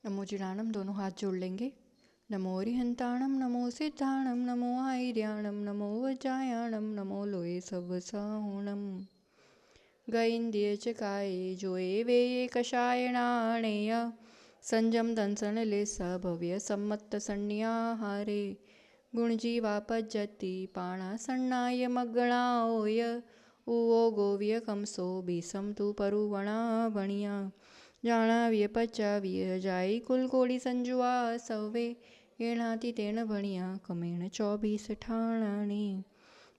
नमो जिणाणम दोनों हाथ जोड़ लेंगे। नमो रिहंताणम नमो सिद्धाणम नमो आयर्याणम नमो वज्रायाणम नमो लोये सवसाहुणम गैंद्य चकाये जोए वेये कषायणाणेय संजम दंसन लेसा भव्य सम्मत संन्याहारे गुणजीवापज्जति पाणासन्नाय मग्गणाओय उवो गोव्य कंसो बीसम तु परुवणा वणिया जाणाव्य पचाव्य जाई कुलकोड़ी संजुआ सवे एणाति तेण भणिया कमेण 24 ठाणाने।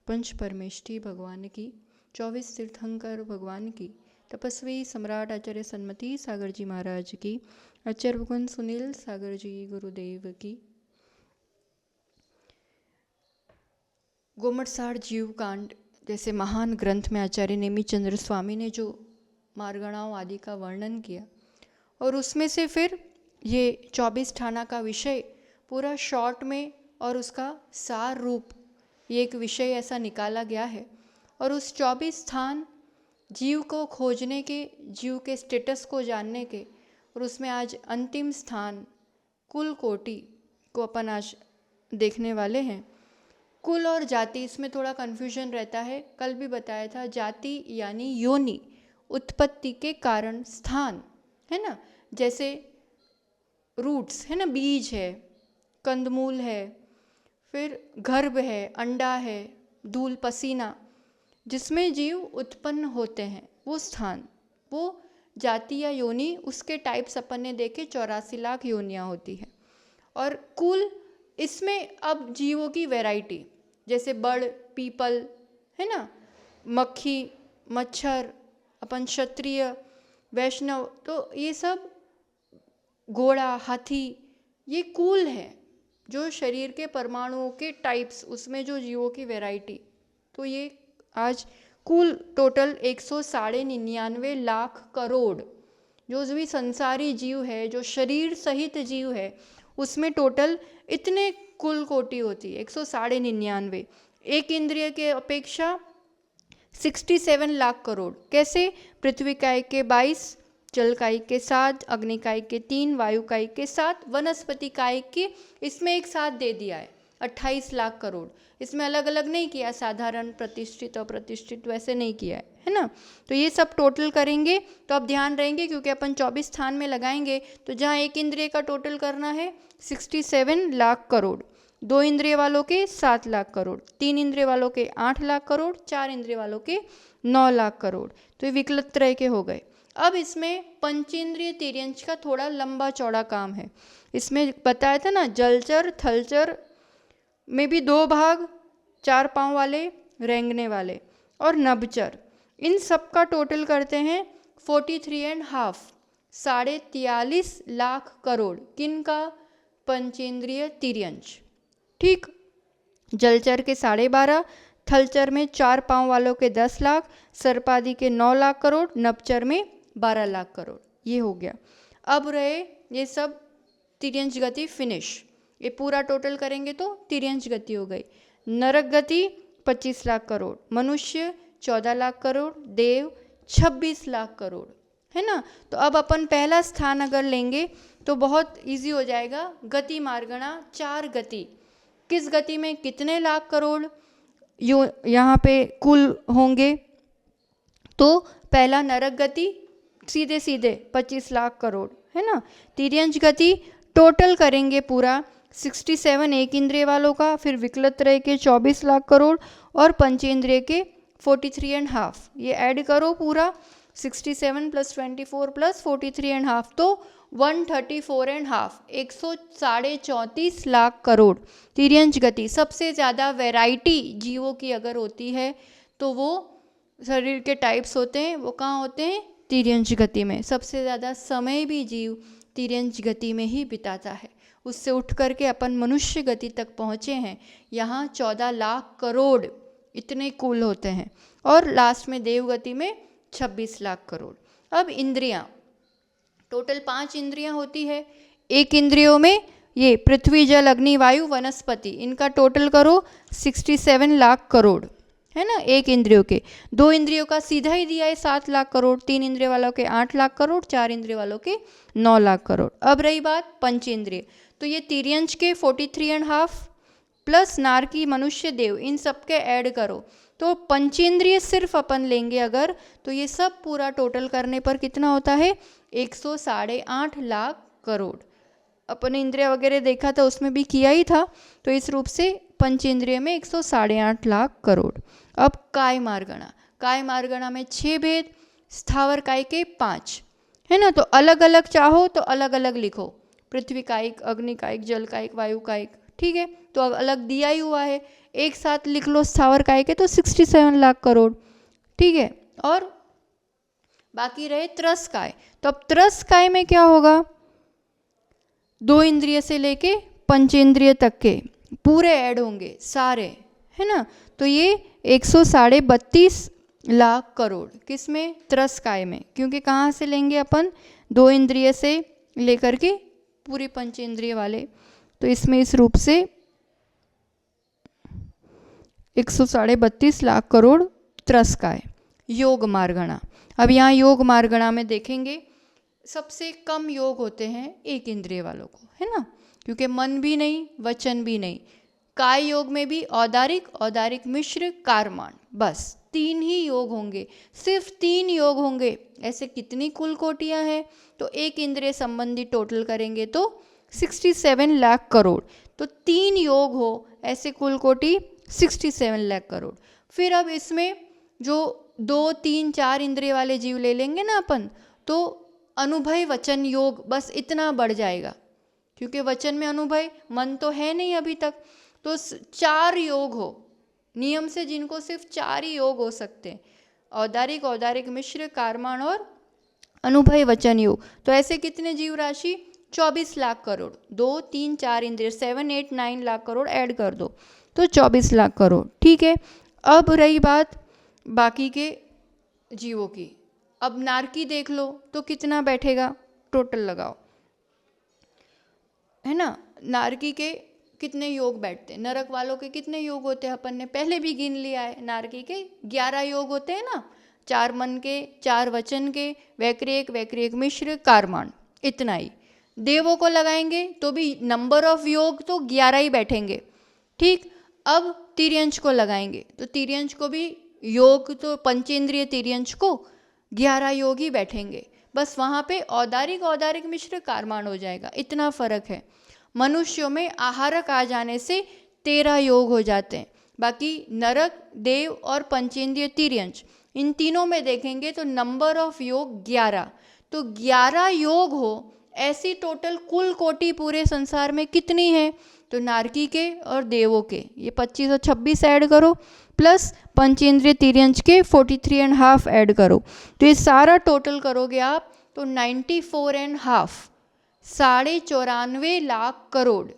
पंच परमेष्ठी भगवान की, 24 तीर्थंकर भगवान की, तपस्वी सम्राट आचार्य सन्मति सागर जी महाराज की, आचार्य भगवान सुनील सागर जी गुरुदेव की। गोमटसार जीव कांड जैसे महान ग्रंथ में आचार्य नेमिचंद्र स्वामी ने जो मार्गणाओं आदि का वर्णन किया और उसमें से फिर ये 24 ठाना का विषय पूरा शॉर्ट में और उसका सार रूप ये एक विषय ऐसा निकाला गया है। और उस 24 स्थान जीव को खोजने के, जीव के स्टेटस को जानने के, और उसमें आज अंतिम स्थान कुल कोटि को अपन आज देखने वाले हैं। कुल और जाति, इसमें थोड़ा कन्फ्यूजन रहता है। कल भी बताया था, जाति यानी योनि, उत्पत्ति के कारण, स्थान है ना, जैसे रूट्स है ना, बीज है, कंदमूल है, फिर गर्भ है, अंडा है, धूल पसीना, जिसमें जीव उत्पन्न होते हैं, वो स्थान, वो जाति या योनि। उसके टाइप्स अपन ने देखे, 84 लाख योनियाँ होती है। और कुल, इसमें अब जीवों की वैरायटी, जैसे बड़, पीपल है ना, मक्खी, मच्छर, अपन क्षत्रिय, वैष्णव, तो ये सब, घोड़ा, हाथी, ये कुल है, जो शरीर के परमाणुओं के टाइप्स, उसमें जो जीवों की वैरायटी। तो ये आज कुल टोटल 199 लाख करोड़ जो भी संसारी जीव है, जो शरीर सहित जीव है, उसमें टोटल इतने कुल कोटि होती है, 199। एक इंद्रिय के अपेक्षा 67 लाख करोड़। कैसे? पृथ्वी काय के 22, जल काय के 7, अग्नि काय के 3, वायु काय के 7, वनस्पति काय के, इसमें एक साथ दे दिया है 28 लाख करोड़। इसमें अलग अलग नहीं किया, साधारण, प्रतिष्ठित, अप्रतिष्ठित, वैसे नहीं किया है ना। तो ये सब टोटल करेंगे तो अब ध्यान रहेंगे, क्योंकि अपन 24 स्थान में लगाएंगे तो जहाँ एक इंद्रिय का टोटल करना है 67 लाख करोड़, 2 इंद्रिय वालों के 7 लाख करोड़, 3 इंद्रिय वालों के 8 लाख करोड़, 4 इंद्रिय वालों के 9 लाख करोड़। तो ये विकल्प त्रय के हो गए। अब इसमें पंचेंद्रिय तिर्यंच का थोड़ा लंबा चौड़ा काम है। इसमें बताया था ना, जलचर थलचर में भी 2 भाग, 4 पांव वाले, रेंगने वाले, और नभचर, इन सब का टोटल करते हैं 43.5, 43.5 लाख करोड़। किन का? पंचेंद्रिय तिर्यंच। ठीक, जलचर के 12.5, थलचर में 4 पांव वालों के 10 लाख, सर्पादि के 9 लाख करोड़, नभचर में 12 लाख करोड़। ये हो गया। अब रहे ये सब तिर्यंच गति फिनिश। ये पूरा टोटल करेंगे तो तिर्यंच गति हो गई। नरक गति 25 लाख करोड़, मनुष्य 14 लाख करोड़, देव 26 लाख करोड़, है ना। तो अब अपन पहला स्थान अगर लेंगे तो बहुत इजी हो जाएगा। गति मार्गणा 4 गति, किस गति में कितने लाख करोड़ यहाँ पे कुल होंगे। तो पहला नरक गति सीधे सीधे 25 लाख करोड़, है ना। तिर्यंच गति टोटल करेंगे पूरा 67 एक इंद्रिय वालों का, फिर विकलत्रय के 24 लाख करोड़ और पंचेंद्रिय के 43.5। ये ऐड करो पूरा, 67 + 24 + 43.5, तो 134.5, 134.5 लाख करोड़ तिर्यंच गति। सबसे ज़्यादा वैरायटी जीवों की अगर होती है तो वो शरीर के टाइप्स होते हैं, वो कहाँ होते हैं? तिर्यंच गति में। सबसे ज़्यादा समय भी जीव तिर्यंच गति में ही बिताता है। उससे उठ करके अपन मनुष्य गति तक पहुँचे हैं। यहाँ 14 लाख करोड़ इतने कुल होते हैं, और लास्ट में देव गति में 26 लाख करोड़। अब इंद्रियां, टोटल 5 इंद्रियां होती है। एक इंद्रियों में ये पृथ्वी, जल, अग्नि, वायु, वनस्पति, इनका टोटल करो 67 लाख करोड़, है ना, 1 इंद्रियों के। 2 इंद्रियों का सीधा ही दिया है 7 लाख करोड़, 3 इंद्रिय वालों के 8 लाख करोड़, 4 इंद्रिय वालों के 9 लाख करोड़। अब रही बात पंचेंद्रिय, तो ये तिर्यंच के 43.5 प्लस नारकी, मनुष्य, देव, इन सब के ऐड करो तो पंचेंद्रिय सिर्फ अपन लेंगे अगर, तो ये सब पूरा टोटल करने पर कितना होता है, 108.5 लाख करोड़। अपन इंद्रिय वगैरह देखा था उसमें भी किया ही था, तो इस रूप से पंचेंद्रिय में 108.5 लाख करोड़। अब काय मार्गणा, काय मार्गणा में 6 भेद, स्थावर काय के 5, है ना, तो अलग अलग चाहो तो अलग अलग लिखो, पृथ्वी कायिक, अग्नि कायिक, जल कायिक, वायु कायिक, ठीक है, तो अब अलग दिया ही हुआ है, एक साथ लिख लो स्थावर काय के तो 67 लाख करोड़, ठीक है। और बाकी रहे त्रस काय, तो अब त्रस काय में क्या होगा, 2 इंद्रिय से लेके पंचेंद्रिय तक के पूरे ऐड होंगे सारे, है ना, तो ये 132 लाख करोड़ किसमें, त्रस काय में, क्योंकि कहाँ से लेंगे अपन, 2 इंद्रिय से लेकर के पूरी पंचेंद्रिय वाले, तो इसमें इस रूप से 132 लाख करोड़ त्रस काय। योग मार्गणा, अब यहाँ योग मार्गणा में देखेंगे सबसे कम योग होते हैं 1 इंद्रिय वालों को, है ना, क्योंकि मन भी नहीं वचन भी नहीं। काय योग में भी औदारिक, औदारिक मिश्र, कारमान, बस 3 ही योग होंगे, सिर्फ 3 योग होंगे। ऐसे कितनी कुल कोटियाँ हैं, तो 1 इंद्रिय संबंधी टोटल करेंगे तो 67 लाख करोड़, तो 3 योग हो ऐसे कुल कोटि 67 लाख करोड़। फिर अब इसमें जो 2, 3, 4 इंद्रिय वाले जीव ले लेंगे ना अपन, तो अनुभय वचन योग बस इतना बढ़ जाएगा, क्योंकि वचन में अनुभय, मन तो है नहीं अभी तक, तो 4 योग हो नियम से, जिनको सिर्फ 4 ही योग हो सकते हैं, औदारिक, औदारिक मिश्र, कारमान और अनुभय वचन योग। तो ऐसे कितने जीव राशि, 24 लाख करोड़, 2, 3, 4 इंद्रिय 7, 8, 9 लाख करोड़ ऐड कर दो तो 24 लाख करोड़, ठीक है। अब रही बात बाकी के जीवों की, अब नारकी देख लो तो कितना बैठेगा, टोटल लगाओ, है ना, नारकी के कितने योग बैठते हैं, नरक वालों के कितने योग होते हैं, अपन ने पहले भी गिन लिया है, नारकी के 11 योग होते हैं ना, 4 मन के, 4 वचन के, वैक्रियक, वैक्रियक मिश्र, कारमान, इतना ही। देवों को लगाएंगे तो भी नंबर ऑफ योग तो 11 ही बैठेंगे, ठीक। अब तिर्यंच को लगाएंगे तो तिर्यंच को भी योग तो पंचेंद्रिय तिर्यंच को 11 योग ही बैठेंगे, बस वहाँ पे औदारिक, औदारिक मिश्र, कारमान हो जाएगा, इतना फर्क है। मनुष्यों में आहारक आ जाने से 13 योग हो जाते हैं, बाकी नरक, देव और पंचेंद्रिय तिर्यंच, इन तीनों में देखेंगे तो नंबर ऑफ योग 11, तो 11 योग हो ऐसी टोटल कुल कोटि पूरे संसार में कितनी है, तो नारकी के और देवों के ये 25 और 26 ऐड करो, प्लस पंचेंद्रिय तिर्यंच के 43.5 ऐड करो, तो ये सारा टोटल करोगे आप तो 94.5, 94.5 लाख करोड़।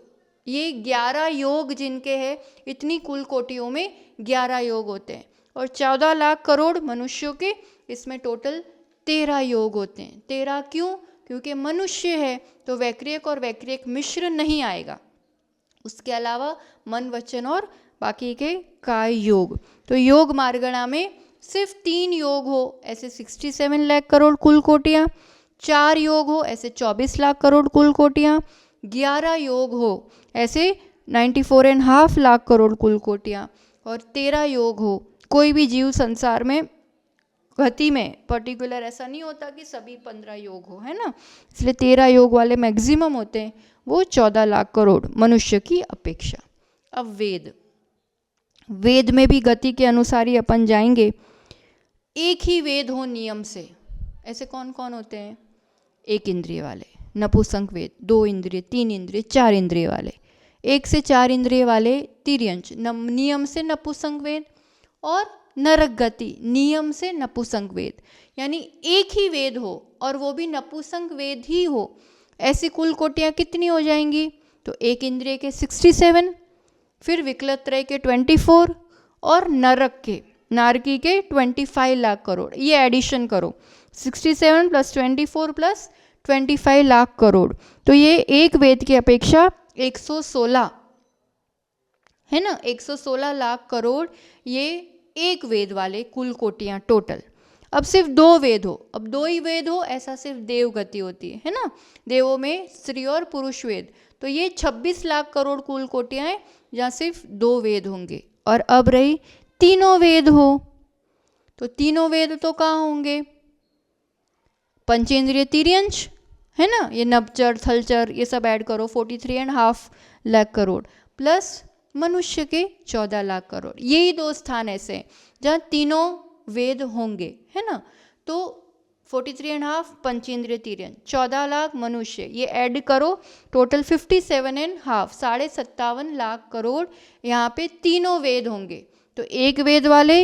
ये 11 योग जिनके हैं, इतनी कुल कोटियों में 11 योग होते हैं, और 14 लाख करोड़ मनुष्यों के, इसमें टोटल 13 योग होते हैं। 13 क्यों, क्योंकि मनुष्य है तो वैक्रियक और वैक्रियक मिश्र नहीं आएगा, उसके अलावा मन वचन और बाकी के काय योग। तो योग मार्गणा में सिर्फ 3 योग हो ऐसे 67 लाख करोड़ कुल कोटियाँ, 4 योग हो ऐसे 24 लाख करोड़ कुल कोटियाँ, 11 योग हो ऐसे 94.5 लाख करोड़ कुल कोटियाँ, और 13 योग हो, कोई भी जीव संसार में गति में पर्टिकुलर ऐसा नहीं होता कि सभी 15 योग हो, है ना, इसलिए 13 योग वाले मैक्सिमम होते हैं, वो 14 लाख करोड़ मनुष्य की अपेक्षा। अब वेद, वेद में भी गति के अनुसार ही अपन जाएंगे, एक ही वेद हो नियम से, ऐसे कौन कौन होते हैं, 1 इंद्रिय वाले नपुंसक वेद, 2 इंद्रिय, 3 इंद्रिय, 4 इंद्रिय वाले, 1 से 4 इंद्रिय वाले तिर्यंच नियम से नपुंसक वेद, और नरक गति नियम से नपुंसक वेद, यानी एक ही वेद हो और वो भी नपुंसक वेद ही हो, ऐसी कुल कोटियाँ कितनी हो जाएंगी, तो 1 इंद्रिय के 67, फिर विकलत्रय के 24 और नरक के नारकी के 25 लाख करोड़, ये एडिशन करो 67 प्लस 24 प्लस 25 लाख करोड़, तो ये एक वेद की अपेक्षा 116 है ना, 116 लाख करोड़ ये एक वेद वाले कुल कोटियाँ टोटल। अब सिर्फ 2 वेद हो, अब 2 ही वेद हो, ऐसा सिर्फ देव गति होती है ना, देवों में स्त्री और पुरुष वेद। तो ये 26 लाख करोड़ कुल कोटियाँ हैं जहाँ सिर्फ 2 वेद होंगे। और अब रही तीनों वेद हो, तो तीनों वेद तो कहाँ होंगे? पंचेंद्रिय तिर्यंश है ना, ये नभचर थलचर ये सब ऐड करो 43.5 लाख करोड़, प्लस मनुष्य के 14 लाख करोड़। यही 2 स्थान ऐसे हैं जहाँ तीनों वेद होंगे, है ना। तो 43.5 पंचेंद्रिय तिर्यंश, 14 लाख मनुष्य, ये ऐड करो टोटल 57.5, 57.5 लाख करोड़ यहाँ पे तीनों वेद होंगे। तो एक वेद वाले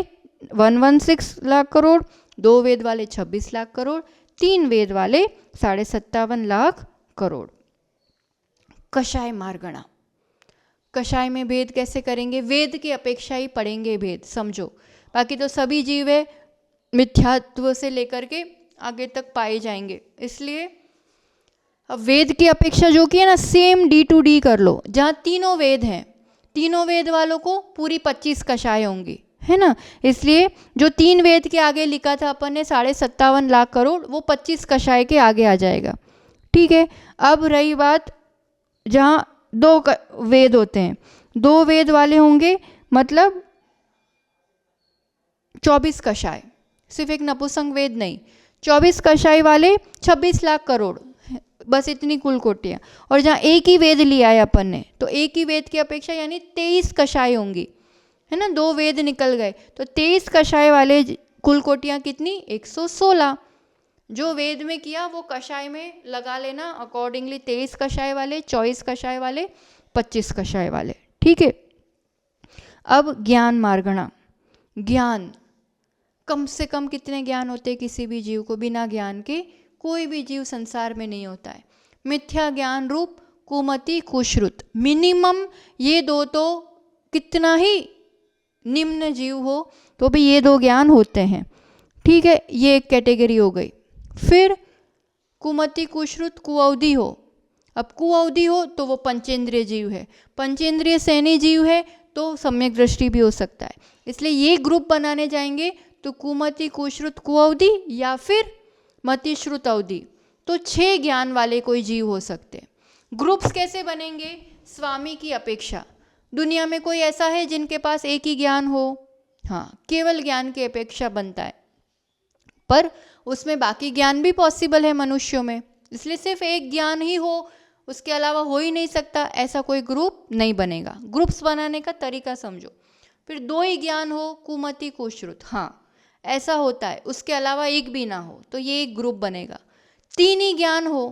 116 लाख करोड़, 2 वेद वाले 26 लाख करोड़, 3 वेद वाले 57.5 लाख करोड़। कषाय मार्गणा, कषाय में भेद कैसे करेंगे? वेद की अपेक्षा ही पढ़ेंगे भेद, समझो। बाकी तो सभी जीव है मिथ्यात्व से लेकर के आगे तक पाए जाएंगे, इसलिए अब वेद की अपेक्षा जो कि है ना सेम D2D कर लो। जहाँ तीनों वेद हैं, तीनों वेद वालों को पूरी 25 कषाय होंगी, है ना। इसलिए जो 3 वेद के आगे लिखा था अपन ने 57.5 लाख करोड़, वो 25 कषाय के आगे आ जाएगा, ठीक है। अब रही बात जहाँ 2 वेद होते हैं, 2 वेद वाले होंगे मतलब 24 कषाय, सिर्फ एक नपुंसक वेद नहीं, 24 कषाय वाले 26 लाख करोड़, बस इतनी कुल कोटियाँ। और जहाँ एक ही वेद लिया है अपन ने, तो एक ही वेद की अपेक्षा यानी 23 कषाय होंगी, है ना। 2 वेद निकल गए तो 23 कषाय वाले कुल कोटियाँ कितनी? 116। जो वेद में किया वो कषाय में लगा लेना अकॉर्डिंगली, 23 कषाय वाले, 24 कषाय वाले, 25 कषाय वाले, ठीक है। अब ज्ञान मार्गणा, ज्ञान कम से कम कितने ज्ञान होते हैं किसी भी जीव को? बिना ज्ञान के कोई भी जीव संसार में नहीं होता है। मिथ्या ज्ञान रूप कुमति कुश्रुत, मिनिमम ये 2 तो कितना ही निम्न जीव हो तो भी ये 2 ज्ञान होते हैं, ठीक है। ये एक कैटेगरी हो गई। फिर कुमति कुश्रुत कुअवधि हो, अब कुअवधि हो तो वो पंचेंद्रिय जीव है, पंचेंद्रिय सैनी जीव है तो सम्यक दृष्टि भी हो सकता है। इसलिए ये ग्रुप बनाने जाएंगे तो कुमति कुश्रुत कुअवधि या फिर मति श्रुत अवधि, तो 6 ज्ञान वाले कोई जीव हो सकते हैं। ग्रुप्स कैसे बनेंगे? स्वामी की अपेक्षा दुनिया में कोई ऐसा है जिनके पास एक ही ज्ञान हो? हाँ, केवल ज्ञान की अपेक्षा बनता है, पर उसमें बाकी ज्ञान भी पॉसिबल है मनुष्यों में, इसलिए सिर्फ एक ज्ञान ही हो, उसके अलावा हो ही नहीं सकता, ऐसा कोई ग्रुप नहीं बनेगा। ग्रुप्स बनाने का तरीका समझो। फिर 2 ही ज्ञान हो, कुमति कुश्रुत, हाँ ऐसा होता है, उसके अलावा एक भी ना हो तो ये एक ग्रुप बनेगा। 3 ही ज्ञान हो,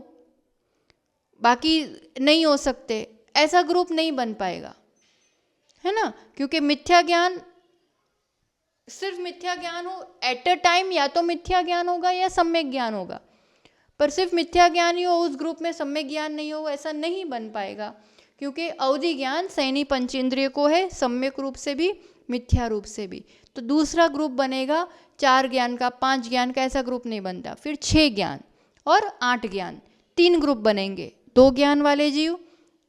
बाकी नहीं हो सकते, ऐसा ग्रुप नहीं बन पाएगा, है ना। क्योंकि मिथ्या ज्ञान, सिर्फ मिथ्या ज्ञान हो एट अ टाइम, या तो मिथ्या ज्ञान होगा या सम्यक ज्ञान होगा, पर सिर्फ मिथ्या ज्ञान ही हो उस ग्रुप में, सम्यक ज्ञान नहीं हो, ऐसा नहीं बन पाएगा। क्योंकि अवधि ज्ञान सैनी पंचेंद्रिय को है, सम्यक रूप से भी मिथ्या रूप से भी। तो दूसरा ग्रुप बनेगा 4 ज्ञान का, 5 ज्ञान का, ऐसा ग्रुप नहीं बनता। फिर 6 ज्ञान और 8 ज्ञान, 3 ग्रुप बनेंगे। 2 ज्ञान वाले जीव,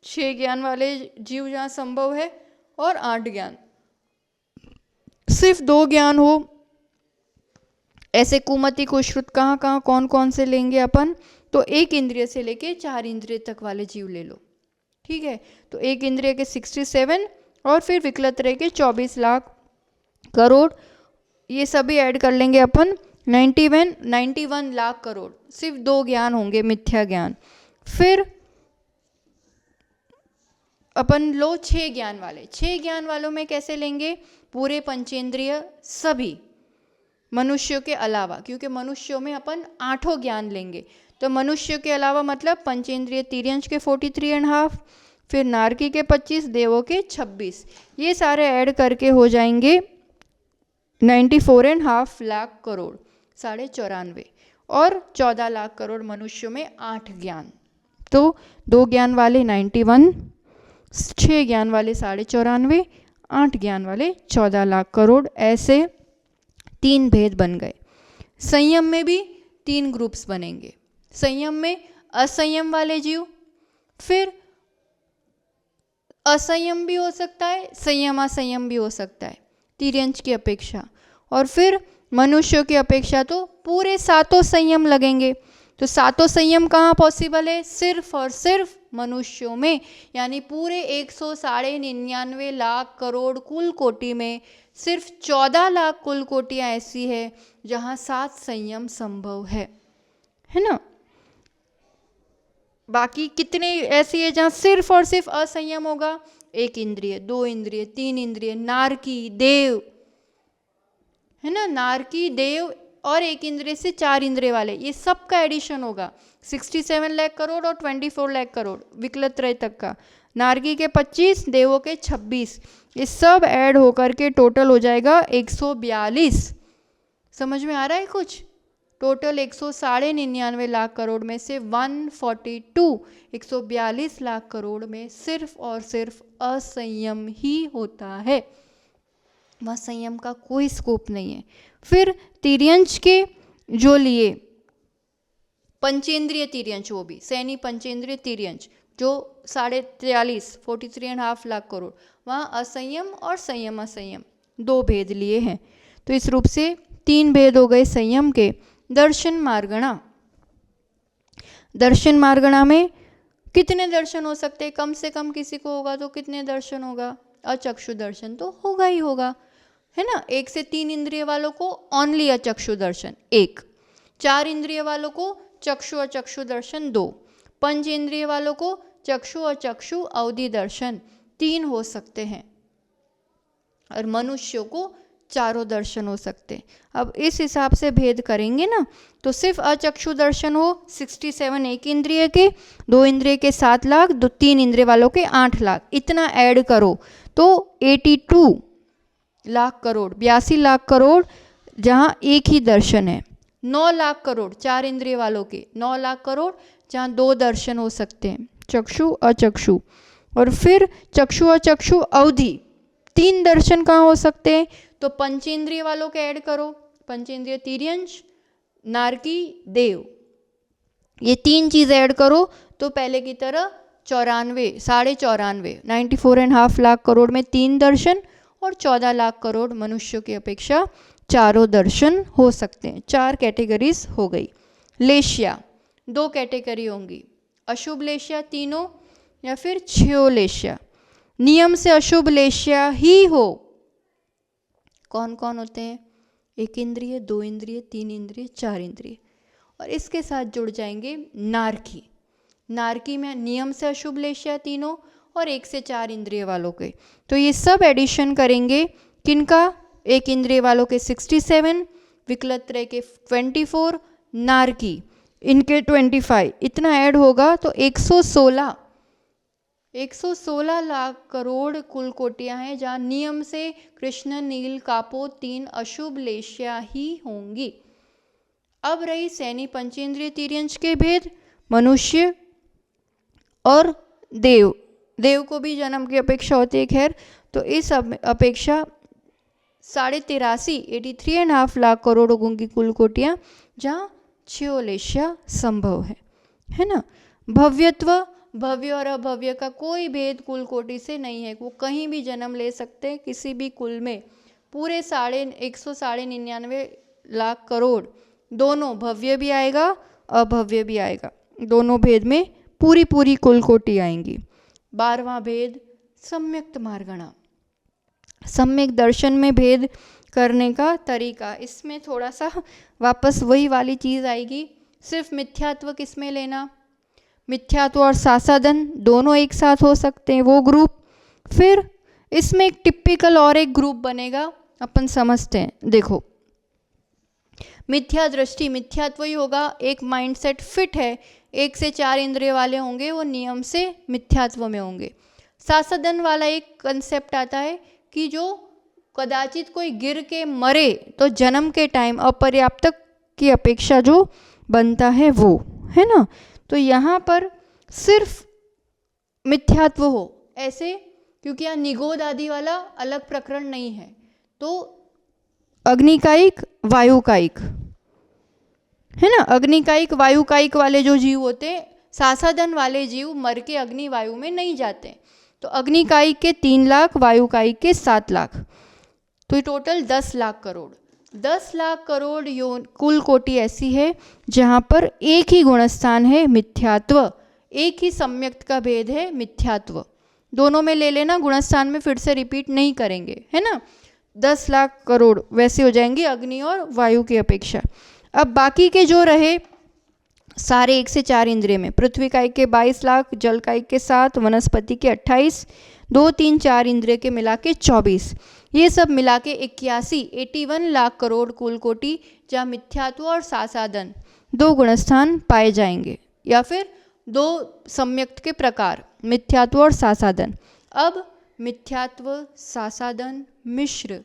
6 ज्ञान वाले जीव जहाँ संभव है, और 8 ज्ञान। सिर्फ 2 ज्ञान हो, ऐसे कुमति कुश्रुत कहाँ कहाँ कौन कौन से लेंगे अपन? तो 1 इंद्रिय से लेके 4 इंद्रिय तक वाले जीव ले लो, ठीक है। तो 1 इंद्रिय के 67 और फिर विकलत्रय के 24 लाख करोड़, ये सभी ऐड कर लेंगे अपन 91 लाख करोड़। सिर्फ 2 ज्ञान होंगे मिथ्या ज्ञान। फिर अपन लो 6 ज्ञान वाले, 6 ज्ञान वालों में कैसे लेंगे? पूरे पंचेंद्रिय सभी मनुष्यों के अलावा, क्योंकि मनुष्यों में अपन 8 ज्ञान लेंगे, तो मनुष्य के अलावा मतलब पंचेंद्रिय तिर्यंश के 43.5, फिर नारकी के 25, देवों के 26, ये सारे ऐड करके हो जाएंगे 94.5 लाख करोड़, 94.5, और 14 लाख करोड़ मनुष्यों में 8 ज्ञान। तो 2 ज्ञान वाले 91, 6 ज्ञान वाले 94.5, 8 ज्ञान वाले 14 लाख करोड़, ऐसे 3 भेद बन गए। संयम में भी 3 ग्रुप्स बनेंगे। संयम में असंयम वाले जीव, फिर असंयम भी हो सकता है, संयम असंयम भी हो सकता है। तिर्यंच की अपेक्षा। और फिर मनुष्यों की अपेक्षा तो पूरे 7 संयम लगेंगे। तो 7 संयम कहाँ पॉसिबल है? सिर्फ और सिर्फ मनुष्यों में, यानी पूरे 199 लाख करोड़ कुल कोटि में सिर्फ 14 लाख कुल कोटियाँ ऐसी है जहाँ 7 संयम संभव है ना। बाकी कितने ऐसी है जहाँ सिर्फ और सिर्फ असंयम होगा? 1 इंद्रिय, 2 इंद्रिय, 3 इंद्रिय, नारकी, देव, है ना, नारकी, देव और 1 इंद्रिय से 4 इंद्रिय वाले, ये सब का एडिशन होगा। 67 लाख करोड़ और 24 लाख करोड़ विकलत्रय तक का, नारकी के 25, देवों के 26, ये सब ऐड होकर के टोटल हो जाएगा 142। समझ में आ रहा है कुछ? टोटल 199 लाख करोड़ में से 142 लाख करोड़ में सिर्फ और सिर्फ असंयम ही होता है, वह संयम का कोई स्कोप नहीं है। फिर तिर्यंच के जो लिए पंचेंद्रिय तिर्यंच, वो भी सैनी पंचेंद्रिय तिर्यंच जो 43.5 लाख करोड़, वहाँ असंयम और संयम असंयम 2 भेद लिए हैं। तो इस रूप से 3 भेद हो गए संयम के। दर्शन मार्गणा, दर्शन मार्गणा में कितने दर्शन हो सकते हैं? कम से कम किसी को होगा तो कितने दर्शन होगा? अचक्षु दर्शन तो होगा ही होगा, है ना। 1 से 3 इंद्रिय वालों को ओनली अचक्षु दर्शन 1, 4 इंद्रिय वालों को चक्षु अचक्षु दर्शन 2, 5 इंद्रिय वालों को चक्षु अचक्षु अवधि दर्शन 3 हो सकते हैं, और मनुष्यों को चारों दर्शन हो सकते हैं। अब इस हिसाब से भेद करेंगे ना, तो सिर्फ अचक्षु दर्शन हो 67 1 इंद्रिय के, 2 इंद्रिय के 7 लाख, 3 इंद्रिय वालों के 8 लाख, इतना ऐड करो तो 82 लाख करोड़, 82 लाख करोड़ जहाँ एक ही दर्शन है। 9 लाख करोड़ 4 इंद्रिय वालों के, 9 लाख करोड़ जहाँ 2 दर्शन हो सकते हैं, चक्षु अचक्षु। और फिर चक्षु अचक्षु अवधि 3 दर्शन कहाँ हो सकते हैं? तो पंचेंद्रिय वालों के ऐड करो, पंचेंद्रिय तिर्यंच, नारकी, देव, ये 3 चीज़ ऐड करो तो पहले की तरह 94.5 लाख करोड़ में 3 दर्शन और 14 लाख करोड़ मनुष्यों की अपेक्षा चारों दर्शन हो सकते हैं। 4 कैटेगरीज हो गई। लेशिया 2 कैटेगरी होंगी, अशुभ लेशिया तीनों या फिर 6 लेशिया। नियम से अशुभ लेशिया ही हो, कौन कौन होते हैं? 1 इंद्रिय, 2 इंद्रिय, 3 इंद्रिय, 4 इंद्रिय, और इसके साथ जुड़ जाएंगे नारकी। नारकी में नियम से अशुभ लेशिया तीनों और 1 से 4 इंद्रिय वालों के। तो ये सब एडिशन करेंगे किनका? 1 इंद्रिय वालों के 67, विकलत्रय के 24, नारकी इनके 25, इतना ऐड होगा तो 116 लाख करोड़ कुल कोटियाँ हैं जहाँ नियम से कृष्ण, नील, कापो 3 अशुभ लेशिया ही होंगी। अब रही सैनी पंचेंद्रिय तिर्यंच के भेद, मनुष्य और देव। देव को भी जन्म की अपेक्षा होती है, खैर, तो इस अपेक्षा 83.5 लाख करोड़ की कुल कोटियाँ जहाँ 6 लेशिया संभव है ना। भव्यत्व, भव्य और अभव्य का कोई भेद कुल कोटि से नहीं है, वो कहीं भी जन्म ले सकते हैं किसी भी कुल में। पूरे 199 लाख करोड़ दोनों, भव्य भी आएगा अभव्य भी आएगा, दोनों भेद में पूरी कुल कोटि आएंगी। 12वां भेद सम्यक्त मार्गणा, सम्यक दर्शन में भेद करने का तरीका। इसमें थोड़ा सा वापस वही वाली चीज़ आएगी, सिर्फ मिथ्यात्व किस में लेना, मिथ्यात्व और सासादन दोनों एक साथ हो सकते हैं, वो ग्रुप। फिर इसमें एक टिपिकल और एक ग्रुप बनेगा, अपन समझते हैं। देखो, मिथ्या दृष्टि मिथ्यात्व ही होगा, एक माइंडसेट फिट है, 1 से 4 इंद्रिय वाले होंगे, वो नियम से मिथ्यात्व में होंगे। सासादन वाला एक कंसेप्ट आता है कि जो कदाचित कोई गिर के मरे तो जन्म के टाइम अपर्याप्त की अपेक्षा जो बनता है वो, है ना। तो यहाँ पर सिर्फ मिथ्यात्व हो ऐसे, क्योंकि यहाँ निगोद आदि वाला अलग प्रकरण नहीं है। तो अग्निकायिक वायुकायिक, है ना, अग्निकायिक वायुकायिक वाले जो जीव होते हैं, सासादन वाले जीव मर के अग्नि वायु में नहीं जाते। तो अग्निकायिक के 3 लाख, वायुकायिक के 7 लाख। तो ये टोटल 10 लाख करोड़। 10 लाख करोड़ कुल कोटि ऐसी है जहाँ पर एक ही गुणस्थान है मिथ्यात्व, एक ही सम्यक्त का भेद है मिथ्यात्व। दोनों में ले लेना, गुणस्थान में फिर से रिपीट नहीं करेंगे, है ना। 10 लाख करोड़ वैसे हो जाएंगे अग्नि और वायु की अपेक्षा। अब बाकी के जो रहे सारे 1 से 4 इंद्रिय में, पृथ्वी कायिक के 22 लाख, जल कायिक के 7, वनस्पति के 28, 2, 3, 4 इंद्रिय के मिला के 24, ये सब मिला के 81 लाख करोड़ कुल कोटि, जहाँ मिथ्यात्व और सासादन 2 गुणस्थान पाए जाएंगे, या फिर 2 सम्यक्त के प्रकार मिथ्यात्व और सासादन। अब मिथ्यात्व सासादन मिश्र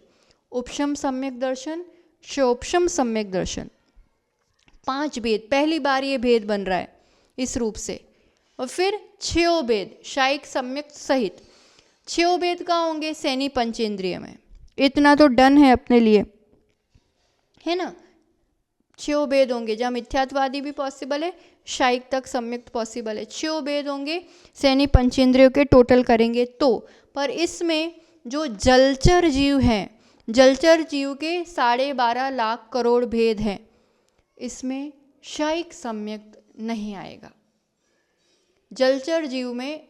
उपशम सम्यक दर्शन, शोपशम सम्यक दर्शन, 5 भेद, पहली बार ये भेद बन रहा है इस रूप से। और फिर 6 भेद शायिक सम्यक सहित, 6 भेद कहाँ होंगे? सैनी पंचेंद्रिय में। इतना तो डन है अपने लिए, है ना। 6 भेद होंगे जहाँ मिथ्यात्वादी भी पॉसिबल है, शायिक तक सम्यक्त पॉसिबल है। 6 भेद होंगे सैनी पंचेंद्रियों के टोटल करेंगे तो। पर इसमें जो जलचर जीव हैं, जलचर जीव के 12.5 लाख करोड़ भेद हैं, इसमें शायिक सम्यक्त नहीं आएगा। जलचर जीव में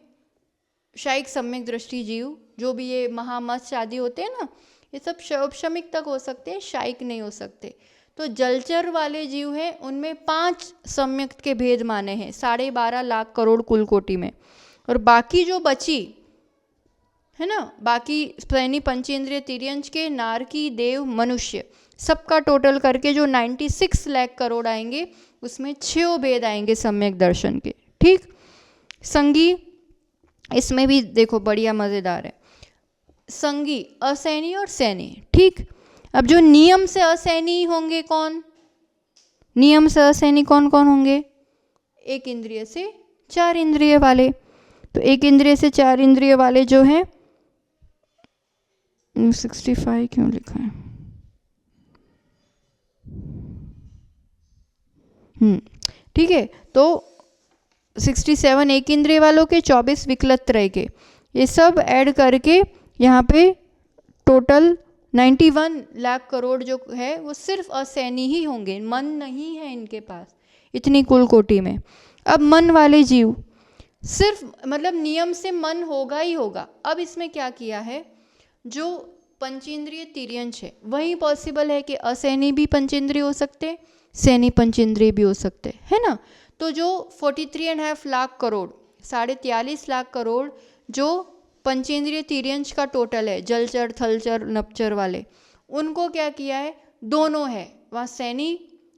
शायिक सम्यक दृष्टि जीव, जो भी ये महामत्स्य आदि होते हैं ना, ये सब शौपशमिक तक हो सकते हैं, शायिक नहीं हो सकते। तो जलचर वाले जीव हैं उनमें 5 सम्यक्त के भेद माने हैं 12.5 लाख करोड़ कुल कोटि में। और बाकी जो बची है ना, बाकी सैनी पंचेंद्रिय तिर्यंच के, नारकी, देव, मनुष्य, सबका टोटल करके जो 96 लाख करोड़ आएंगे, उसमें 6 भेद आएंगे सम्यक दर्शन के। ठीक, संगी इसमें भी देखो बढ़िया मज़ेदार है, संगी असैनी और सैनी। ठीक, अब जो नियम से असैनी होंगे कौन? नियम से असैनी कौन कौन होंगे? 1 इंद्रिय से 4 इंद्रिय वाले। तो 1 इंद्रिय से 4 इंद्रिय वाले जो हैं, 65 क्यों लिखा है? ठीक है, तो 67 1 इंद्रिय वालों के, 24 विकलत त्रय के, ये सब ऐड करके यहाँ पे टोटल 91 लाख करोड़ जो है वो सिर्फ असैनी ही होंगे, मन नहीं है इनके पास इतनी कुल कोटि में। अब मन वाले जीव सिर्फ मतलब नियम से मन होगा ही होगा। अब इसमें क्या किया है, जो पंचेंद्रिय तिर्यंच है वही पॉसिबल है कि असैनी भी पंचेंद्रिय हो सकते, सैनी पंचेंद्रिय भी हो सकते, है ना। तो जो 43.5 लाख करोड़, 43.5 लाख करोड़ जो पंचेंद्रिय तिर्यंच का टोटल है, जलचर, थलचर, नपचर वाले, उनको क्या किया है, दोनों है वहाँ सैनी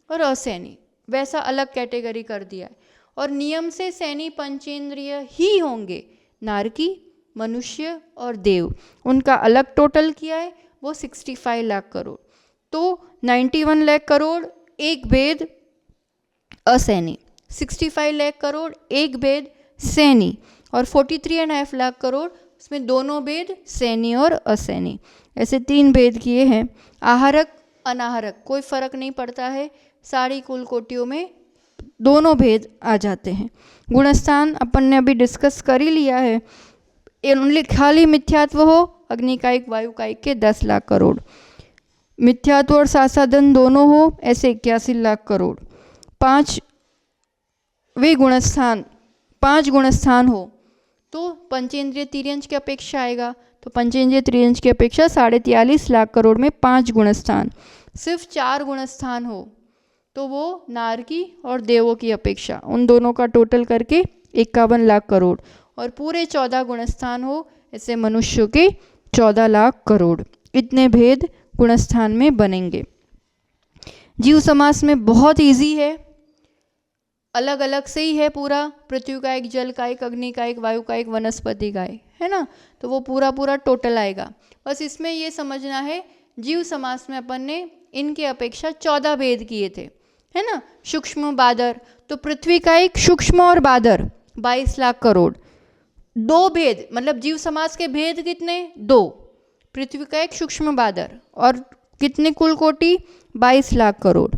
और असैनी, वैसा अलग कैटेगरी कर दिया है। और नियम से सैनी पंचेंद्रिय ही होंगे, नारकी, मनुष्य और देव, उनका अलग टोटल किया है, वो 65 लाख करोड़। तो 91 लाख करोड़ एक भेद असैनी, 65 लाख करोड़ एक भेद सैनी, और 43.5 लाख करोड़ उसमें दोनों भेद सैनी और असैनी, ऐसे 3 भेद किए हैं। आहारक अनाहारक कोई फर्क नहीं पड़ता है, सारी कुल कोटियों में दोनों भेद आ जाते हैं। गुणस्थान अपन ने अभी डिस्कस कर ही लिया है, ओनली खाली मिथ्यात्व हो अग्निकायिक वायुकायिक के 10 लाख करोड़, मिथ्यात्व और सासादन दोनों हो ऐसे 81 लाख करोड़, 5 गुणस्थान हो तो पंचेंद्रिय तिर्यंच की अपेक्षा आएगा। तो पंचेंद्रिय तिर्यंच की अपेक्षा 43.5 लाख करोड़ में 5 गुणस्थान, सिर्फ 4 गुणस्थान हो तो वो नारकी और देवों की अपेक्षा, उन दोनों का टोटल करके 51 लाख करोड़, और पूरे 14 गुणस्थान हो ऐसे मनुष्यों के 14 लाख करोड़। इतने भेद गुणस्थान में बनेंगे। जीव समास में बहुत इजी है, अलग अलग से ही है पूरा, पृथ्वी कायिक, जल कायिक, अग्नि कायिक, वायु कायिक, वनस्पति कायिक, है ना। तो वो पूरा टोटल आएगा। बस इसमें ये समझना है, जीव समास में अपन ने इनके अपेक्षा 14 भेद किए थे, है ना। सूक्ष्म बादर, तो पृथ्वी कायिक सूक्ष्म और बादर 22 लाख करोड़, 2 भेद, मतलब जीव समास के भेद कितने? 2, पृथ्वी कायिक सूक्ष्म बादर, और कितने कुल कोटि? 22 लाख करोड़।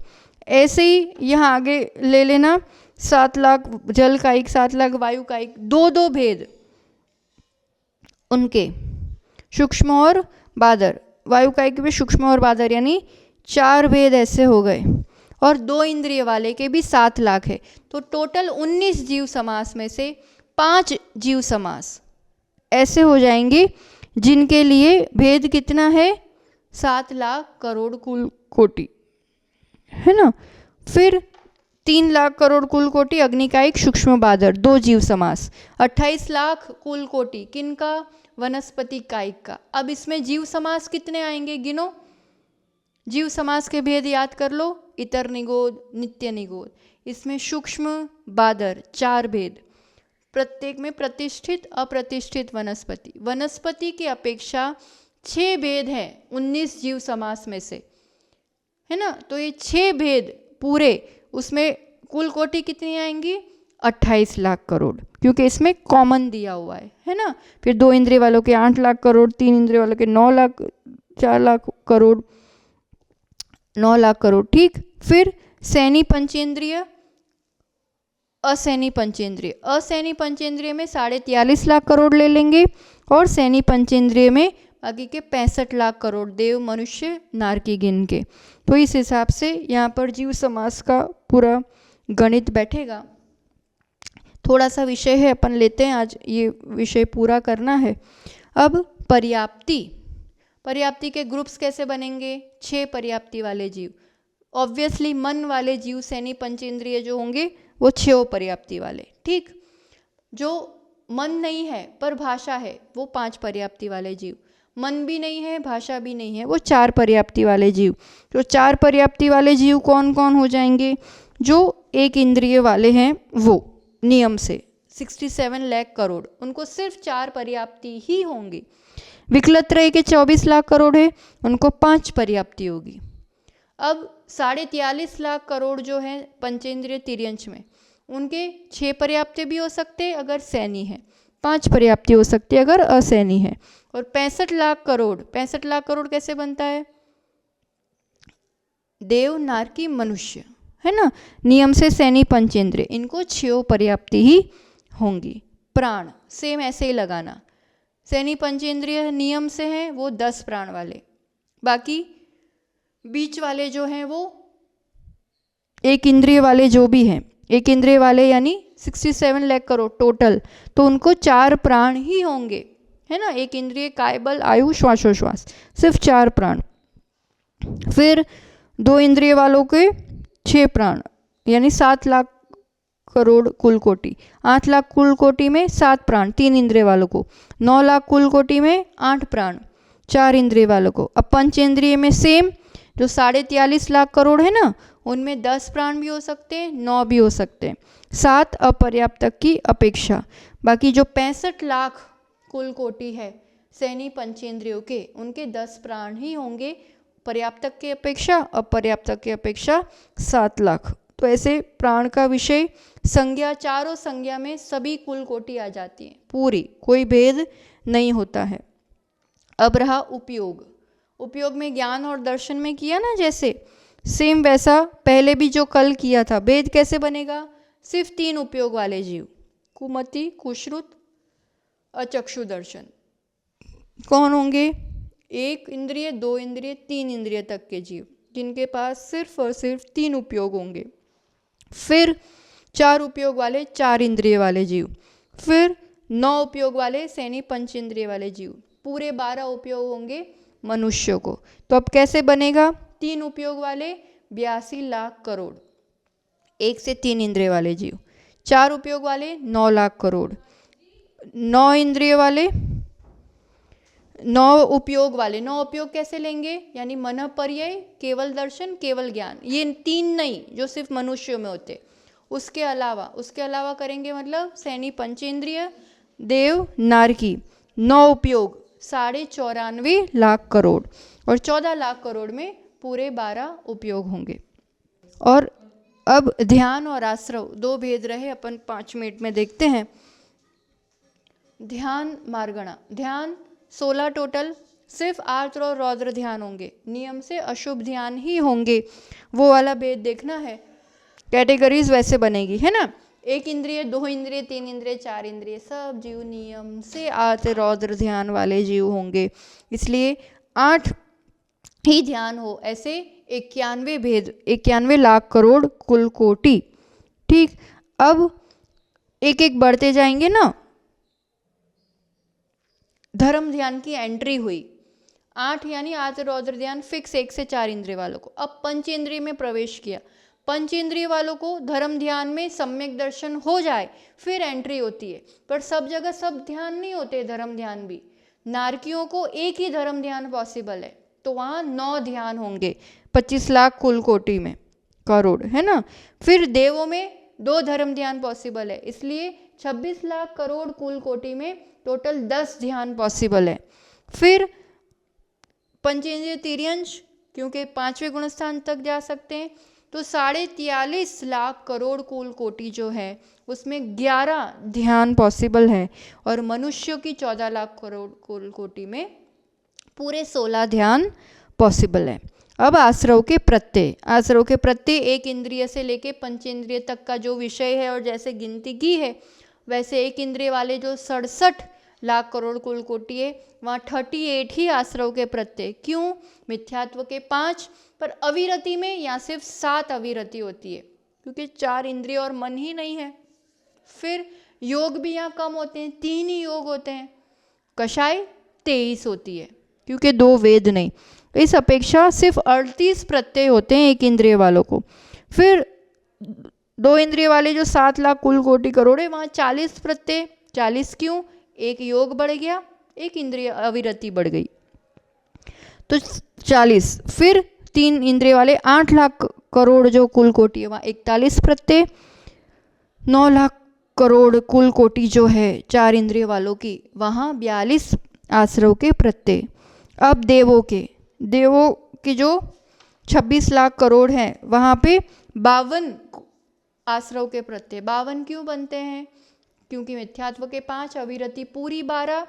ऐसे ही यहाँ आगे ले लेना, 7 लाख जल कायिक, 7 लाख वायु कायिक, 2 भेद उनके सूक्ष्म और बादर, वायु कायिक में सूक्ष्म और बादर, यानी 4 भेद ऐसे हो गए। और 2 इंद्रिय वाले के भी 7 लाख है। तो टोटल 19 जीव समास में से 5 जीव समास ऐसे हो जाएंगे जिनके लिए भेद कितना है, 7 लाख करोड़ कुल कोटि, है ना। फिर 3 लाख करोड़ कुल कोटि अग्निकायिक सूक्ष्म बादर 2 जीव समास, 28 लाख कुल कोटि किनका, वनस्पति कायिक का। अब इसमें जीव समास कितने आएंगे, गिनो। जीव समास के भेद याद कर लो, इतर निगोद, नित्य निगोद। इसमें सूक्ष्म बादर 4 भेद, प्रत्येक में प्रतिष्ठित अप्रतिष्ठित वनस्पति। वनस्पति की अपेक्षा 6 भेद हैं 19 जीव समास में से, है ना। तो ये 6 भेद पूरे, उसमें कुल कोटि कितनी आएंगी, 28 लाख करोड़, क्योंकि इसमें कॉमन दिया हुआ है ना। फिर 2 इंद्रिय वालों के 8 लाख करोड़, 3 इंद्रिय वालों के 9 लाख, 4 लाख करोड़, 9 लाख करोड़, ठीक। फिर सैनी पंचेंद्रिय, असैनी पंचेंद्रिय। असैनी पंचेंद्रिय में 43.5 लाख करोड़ ले लेंगे, और सैनी पंचेंद्रिय में बाकी के 65 लाख करोड़, देव मनुष्य नारकी गिन के। तो इस हिसाब से यहाँ पर जीव समास का पूरा गणित बैठेगा। थोड़ा सा विषय है, अपन लेते हैं, आज ये विषय पूरा करना है। अब पर्याप्ति, पर्याप्ति के ग्रुप्स कैसे बनेंगे, 6 पर्याप्ति वाले जीव। ऑब्वियसली मन वाले जीव सैनी पंचेंद्रिय जो होंगे वो 6 पर्याप्ति वाले, ठीक। जो मन नहीं है पर भाषा है वो 5 पर्याप्ति वाले जीव। मन भी नहीं है भाषा भी नहीं है वो 4 पर्याप्ति वाले जीव। तो 4 पर्याप्ति वाले जीव कौन कौन हो जाएंगे, जो 1 इंद्रिय वाले हैं वो नियम से 67 लाख करोड़, उनको सिर्फ 4 पर्याप्ति ही होंगी। विकलत्रय के 24 लाख करोड़ है, उनको 5 पर्याप्ति होगी। अब 43.5 लाख करोड़ जो है पंचेंद्रिय तिर्यंश में, उनके 6 पर्याप्ति भी हो सकते हैं अगर सैनी है, 5 पर्याप्ति हो सकती है अगर असैनी है। और 65 लाख करोड़, 65 लाख करोड़ कैसे बनता है, देव नारकी मनुष्य, है ना। नियम से सैनी पंचेंद्रिय, इनको 6 पर्याप्ति ही होंगी। प्राण सेम ऐसे ही लगाना, सैनी पंचेंद्रिय नियम से हैं वो 10 प्राण वाले, बाकी बीच वाले जो हैं वो 1 इंद्रिय वाले जो भी हैं, 1 इंद्रिय वाले यानी 67 लाख करोड़ टोटल, तो उनको 4 प्राण ही होंगे, है ना। 1 इंद्रिय कायबल आयु श्वासोश्वास, सिर्फ 4 प्राण। फिर 2 इंद्रिय वालों के 6 प्राण यानी 7 लाख करोड़ कुल कोटि, 8 लाख कुल कोटि में 7 प्राण 3 इंद्रिय वालों को, 9 लाख कुल कोटि में 8 प्राण 4 इंद्रिय वालों को। अब पंचेंद्रिय में सेम, जो 43.5 लाख करोड़ है ना, उनमें 10 प्राण भी हो सकते हैं, 9 भी हो सकते हैं, 7 अपर्याप्तक की अपेक्षा। बाकी जो 65 लाख कुल कोटि है सैनी पंचेंद्रियों के, उनके 10 प्राण ही होंगे, पर्याप्तक की अपेक्षा, अपर्याप्तक की अपेक्षा 7 लाख। तो ऐसे प्राण का विषय संज्ञा, चारों संज्ञा में सभी कुल कोटि आ जाती है पूरी, कोई भेद नहीं होता है। अब रहा उपयोग, उपयोग में ज्ञान और दर्शन में किया ना जैसे, सेम वैसा पहले भी जो कल किया था। भेद कैसे बनेगा, सिर्फ 3 उपयोग वाले जीव, कुमति, कुश्रुत, अचक्षु दर्शन, कौन होंगे, 1 इंद्रिय, 2 इंद्रिय, 3 इंद्रिय तक के जीव, जिनके पास सिर्फ और सिर्फ 3 उपयोग होंगे। फिर 4 उपयोग वाले 4 इंद्रिय वाले जीव, फिर 9 उपयोग वाले सैनी पंचेंद्रिय वाले जीव, पूरे 12 उपयोग होंगे मनुष्यों को। तो अब कैसे बनेगा, 3 उपयोग वाले 82 लाख करोड़, 1 से 3 इंद्रिय वाले जीव, 4 उपयोग वाले 9 लाख करोड़, 9 इंद्रिय वाले, 9 उपयोग वाले, 9 उपयोग कैसे लेंगे, यानी मन पर्यय, केवल दर्शन, केवल ज्ञान, ये 3 नहीं जो सिर्फ मनुष्यों में होते, उसके अलावा करेंगे, मतलब सैनी पंचेंद्रिय, देव नारकी, 9 उपयोग 94.5 लाख करोड़, और 14 लाख करोड़ में पूरे 12 उपयोग होंगे। और अब ध्यान और आश्रव 2 भेद रहे, अपन 5 मिनट में देखते हैं। ध्यान मार्गणा, ध्यान 16 टोटल, सिर्फ आर्द्र और रौद्र ध्यान होंगे, नियम से अशुभ ध्यान ही होंगे, वो वाला भेद देखना है। कैटेगरीज वैसे बनेगी, है ना। 1 इंद्रिय, 2 इंद्रिय, 3 इंद्रिय, 4 इंद्रिय, सब जीव नियम से आर्द्र रौद्र ध्यान वाले जीव होंगे। इसलिए 8 ही ध्यान हो, ऐसे 91 भेद, 91 लाख करोड़ कुल कोटि। ठीक, अब एक एक बढ़ते जाएंगे ना। धर्म ध्यान की एंट्री हुई 8, यानी आर्द्र रौद्र ध्यान फिक्स 1 से 4 इंद्रिय वालों को। अब पंचेंद्रिय में प्रवेश किया, पंचेंद्रिय वालों को धर्म ध्यान में सम्यक दर्शन हो जाए फिर एंट्री होती है। पर सब जगह सब ध्यान नहीं होते, धर्म ध्यान भी। नारकियों को एक ही धर्म ध्यान पॉसिबल है, तो वहाँ 9 ध्यान होंगे 25 लाख कुल कोटि में करोड़, है ना। फिर देवों में 2 धर्म ध्यान पॉसिबल है, इसलिए 26 लाख करोड़ कुल कोटि में टोटल 10 ध्यान पॉसिबल है। फिर पंचेंद्रिय तिर्यंश, क्योंकि 5वें गुणस्थान तक जा सकते हैं, तो 43.5 लाख करोड़ कुल कोटि जो है उसमें 11 ध्यान पॉसिबल है। और मनुष्यों की 14 लाख करोड़ कुल कोटि में पूरे 16 ध्यान पॉसिबल है। अब आश्रव के प्रत्यय, आश्रव के प्रत्यय एक इंद्रिय से लेके पंचेंद्रिय तक का जो विषय है, और जैसे गिनती की है वैसे एक इंद्रिय वाले जो 67 लाख करोड़ कुल कोटि है, वहाँ 38 ही आश्रव के प्रत्यय। क्यों? मिथ्यात्व के 5, पर अविरति में यहाँ सिर्फ 7 अविरति होती है, क्योंकि 4 इंद्रिय और मन ही नहीं है। फिर योग भी यहाँ कम होते हैं, 3 ही योग होते हैं। कषाय 23 होती है, क्योंकि 2 वेद नहीं। इस अपेक्षा सिर्फ 38 प्रत्यय होते हैं एक इंद्रिय वालों को। फिर 2 इंद्रिय वाले जो 7 लाख कुल कोटि करोड़ है, वहाँ 40 प्रत्यय। 40 क्यों? एक योग बढ़ गया, एक इंद्रिय अविरति बढ़ गई, तो 40। फिर 3 इंद्रिय वाले 8 लाख करोड़ जो कुल कोटि है, वहाँ 41 प्रत्यय। 9 लाख करोड़ कुल कोटि जो है 4 इंद्रिय वालों की, वहाँ 42 आश्रव के प्रत्यय। अब देवों के जो 26 लाख करोड़ हैं, वहाँ पे 52 आश्रव के प्रत्यय। 52 क्यों बनते हैं? क्योंकि मिथ्यात्व के 5, अविरति पूरी 12,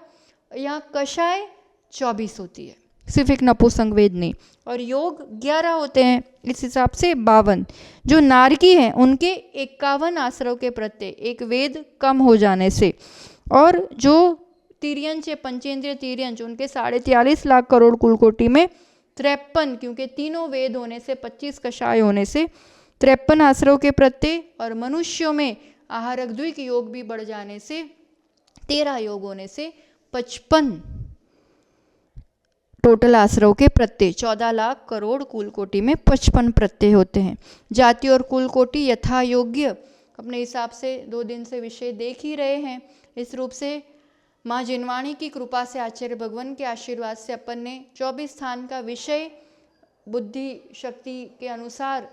यहाँ कषाय 24 होती है, सिर्फ एक नपुंसक वेद नहीं, और योग 11 होते हैं, इस हिसाब से 52। जो नारकी हैं उनके 51 आश्रव के प्रत्यय, एक वेद कम हो जाने से। और जो तिर्यंश, पंचेंद्रिय तिर्यंश, उनके 43.5 लाख करोड़ कुल कोटि में 53, क्योंकि तीनों वेद होने से 25 कषाय होने से 53 आश्रव के प्रत्यय। और मनुष्यों में आहारक द्विक योग भी बढ़ जाने से 13 योग होने से 55 टोटल आश्रव के प्रत्यय। 14 लाख करोड़ कुल कोटि में 55 प्रत्यय होते हैं। जाति और कुल कोटि यथा योग्य अपने हिसाब से 2 दिन से विषय देख ही रहे हैं। इस रूप से माँ जिनवाणी की कृपा से, आचार्य भगवान के आशीर्वाद से अपन ने 24 स्थान का विषय बुद्धि शक्ति के अनुसार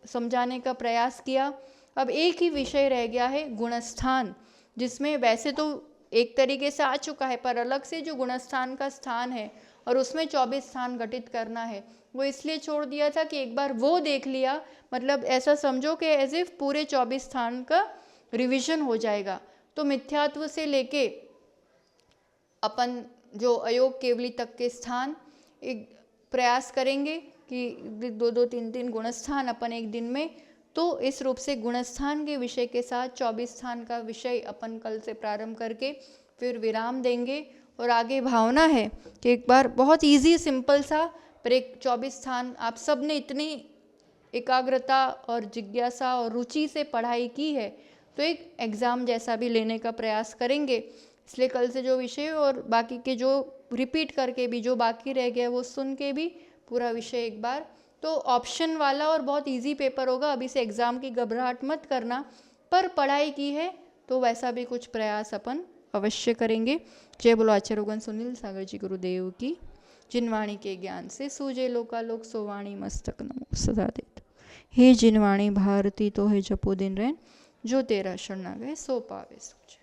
समझाने का प्रयास किया। अब एक ही विषय रह गया है गुणस्थान, जिसमें वैसे तो एक तरीके से आ चुका है, पर अलग से जो गुणस्थान का स्थान है और उसमें 24 स्थान घटित करना है, वो इसलिए छोड़ दिया था कि एक बार वो देख लिया, मतलब ऐसा समझो कि एज इफ पूरे 24 स्थान का रिवीजन हो जाएगा। तो मिथ्यात्व से लेके अपन जो अयोग केवली तक के स्थान एक प्रयास करेंगे कि 2-2, 3-3 गुणस्थान अपन एक दिन में। तो इस रूप से गुणस्थान के विषय के साथ 24 स्थान का विषय अपन कल से प्रारंभ करके फिर विराम देंगे। और आगे भावना है कि एक बार बहुत इजी सिंपल सा, पर एक 24 स्थान आप सब ने इतनी एकाग्रता और जिज्ञासा और रुचि से पढ़ाई की है, तो एक एग्ज़ाम जैसा भी लेने का प्रयास करेंगे। इसलिए कल से जो विषय और बाकी के जो रिपीट करके भी जो बाकी रह गया वो सुन के भी पूरा विषय एक बार, तो ऑप्शन वाला और बहुत इजी पेपर होगा। अभी से एग्ज़ाम की घबराहट मत करना, पर पढ़ाई की है तो वैसा भी कुछ प्रयास अपन अवश्य करेंगे। जय बोलो आचार्य भगवान सुनील सागर जी गुरुदेव की। जिनवाणी के ज्ञान से सूझे लोकालोक, सोवाणी मस्तक नमो सदा देत। हे जिनवाणी भारती तो है जपो दिन रैन, जो तेरा शरण आ गए सो पावे सूझे।